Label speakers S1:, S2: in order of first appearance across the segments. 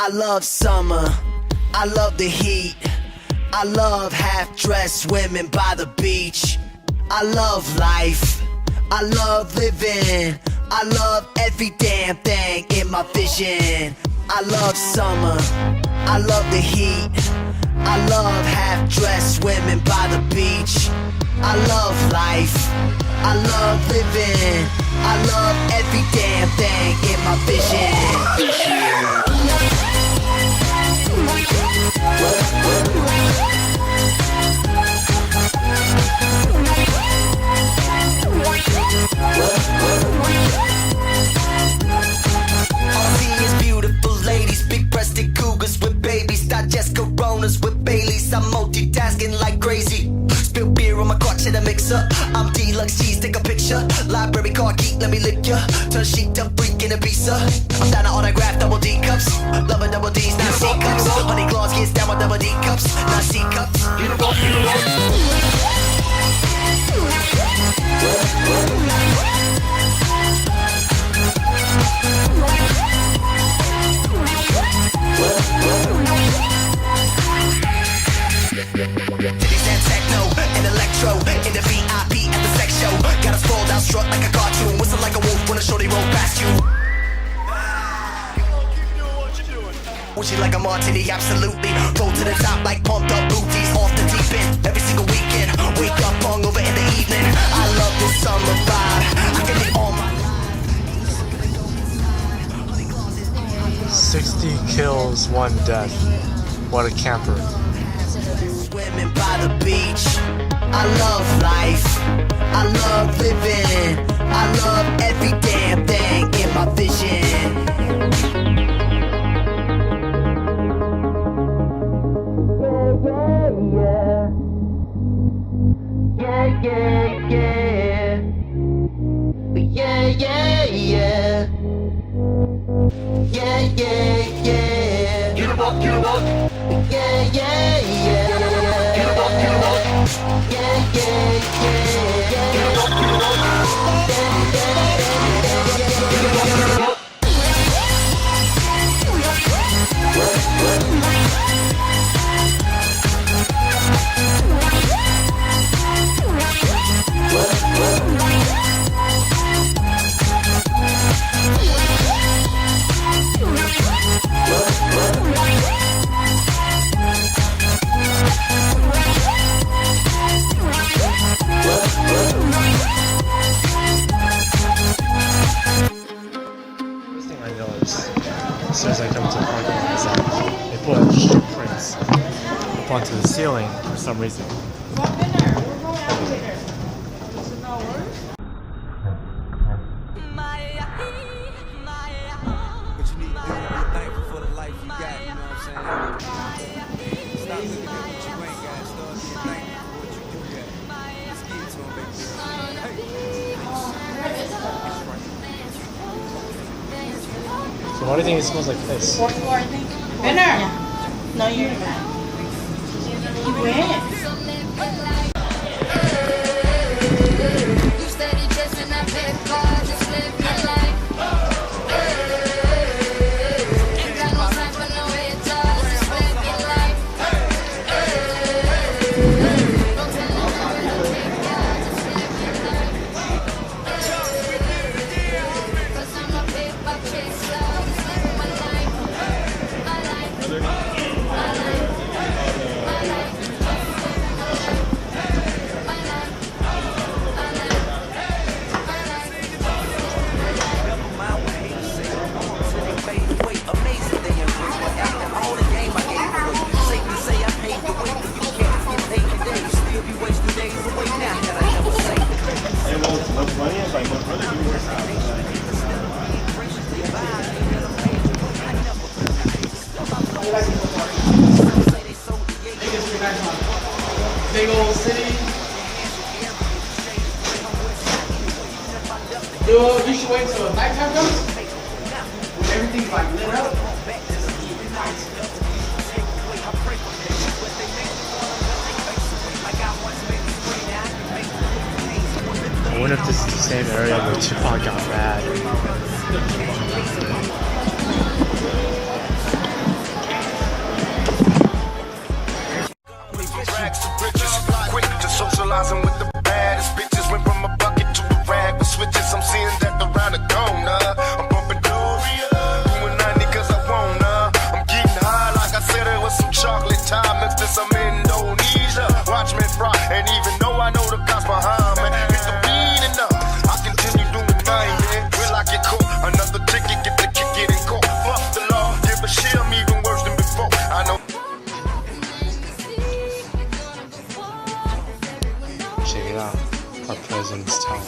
S1: I love summer, I love the heat, I love half-dressed women by the beach. I love life, I love living, I love every damn thing in my vision. I love summer, I love the heat, I love half-dressed women by the beach. I love life, I love living, I love every damn thing in my vision. All I see is beautiful ladies, big-breasted cougars with babies, digest Coronas with Baileys. I'm multitasking like crazy. Spill beer on my crotch in a mixer. I'm deluxe cheese, take a picture. Library card geek, let me lick ya. Turn chic to freak in a pizza. I'm down to autograph double D cups. Loving double D's, not C cups. Honey claws gets down with double D cups, not C cups. You know what, you know what. Titties and techno and electro in the VIP at the sex show. Got a sprawled out strut like a cartoon, whistle like a wolf when a shorty roll past you. Would you like a martini? Absolutely. Roll to the top like pumped up booties off the deep end. Every single weekend, wake up hungover in the evening. I love this summer vibe. I can live all my life.
S2: 60 kills, 1 death. What a camper.
S1: Swimming by the beach. I love life, I love living, I love every damn thing in my vision. Yeah, yeah, yeah. Yeah, yeah, yeah. Yeah, yeah, yeah. You know what, you know what? Yeah, yeah, yeah. You know what, you know what? Yeah, yeah, yeah. You know what, you know what? Yeah, yeah, yeah. You know what, you know what?
S2: As soon as I come to the parking lot, they put shoeprints up onto the ceiling for some reason. So why do you think it smells like this?
S3: Fourth floor, I think. Dinner! Yeah. No, you're not. You went.
S4: Big old city. Dude, you should wait till nighttime comes. When everything's like lit up.
S2: I wonder if this is the same area where Tupac got mad.
S5: riches. Quick to socializing with the baddest bitches. Went from a bucket to a rag with switches. I'm seeing that the round the corner. I'm bumping Doria, doing 90 cause I wanna. I'm getting high like I said it was some chocolate time mixed with some Indonesia. Watch me fry, and even though I know the cops behind me, hit the beat enough. I continue doing mine, yeah. Will I get caught? Another ticket, get the kick it in court. Fuck the law, give a shit, I'm even worse than before. I know.
S2: Check it out, our president's town.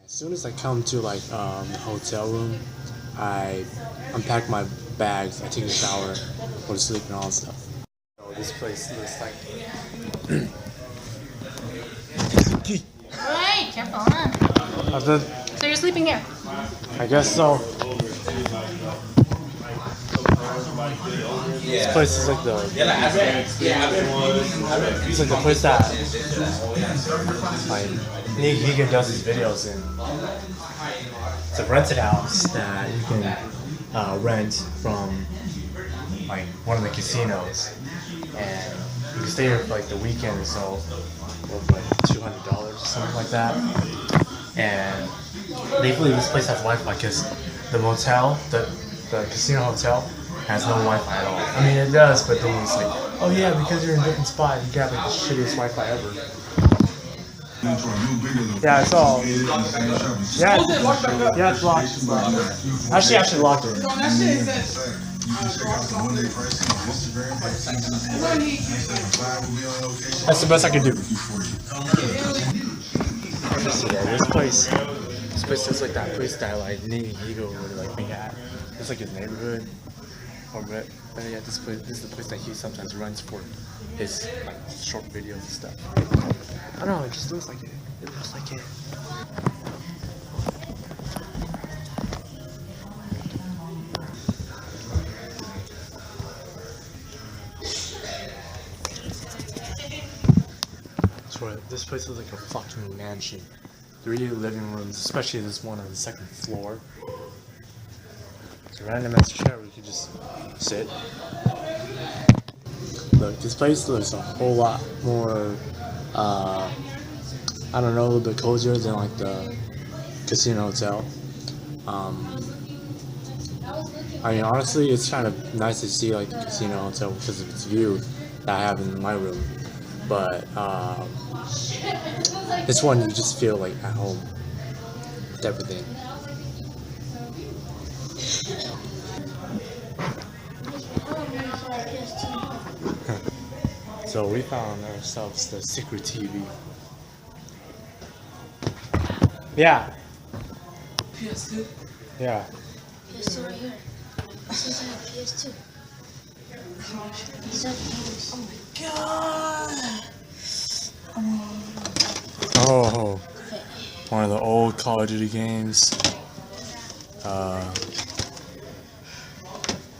S2: As soon as I come to like the hotel room, I unpack my bags, I take a shower, go to sleep and all that stuff. So this place looks like
S3: Hey, careful, huh? So you're sleeping here?
S2: I guess so. This place is like it's like the place that like NigaHiga does his videos in. It's a rented house that you can rent from like one of the casinos, and you can stay here for like the weekend or so, for like $200 or something like that. And thankfully this place has Wi-Fi because the motel, the casino hotel, has no Wi-Fi at all. I mean it does, but then it's like, oh yeah, because you're in a different spot, you got like the shittiest Wi-Fi ever. Yeah, it's all. Yeah, it's locked. Actually locked it. That's the best I can do. This place is like that place that like NigaHiga would like be at. It's like his neighborhood. But yeah, this is the place that he sometimes runs for his like short videos and stuff. I don't know, it just looks like it. It looks like it. This place is like a fucking mansion. 3 living rooms, especially this one on the 2nd floor. It's a random ass chair where you can just sit. Look, this place looks a whole lot more, I don't know, a little bit cozier than like the casino hotel. I mean, honestly, it's kind of nice to see like the casino hotel because of its view that I have in my room. But this one, you just feel like at home with everything. So we found ourselves the secret TV. Yeah.
S3: PS2?
S2: Yeah.
S6: PS2 right here. This is a PS2. Oh my god!
S2: Oh, one of the old Call of Duty games.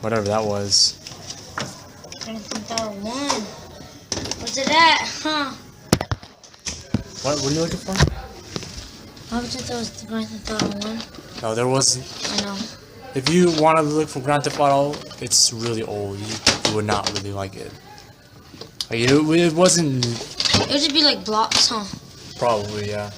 S2: Whatever that was.
S6: Grand Theft Auto 1. Where's it at? Huh?
S2: What are you looking for?
S6: I was just that was the Grand Theft Auto 1.
S2: No, there wasn't.
S6: I know.
S2: If you want to look for Grand Theft Auto, it's really old. You would not really like it. Like, it wasn't.
S6: It would just be like blocks, huh?
S2: Probably, yeah.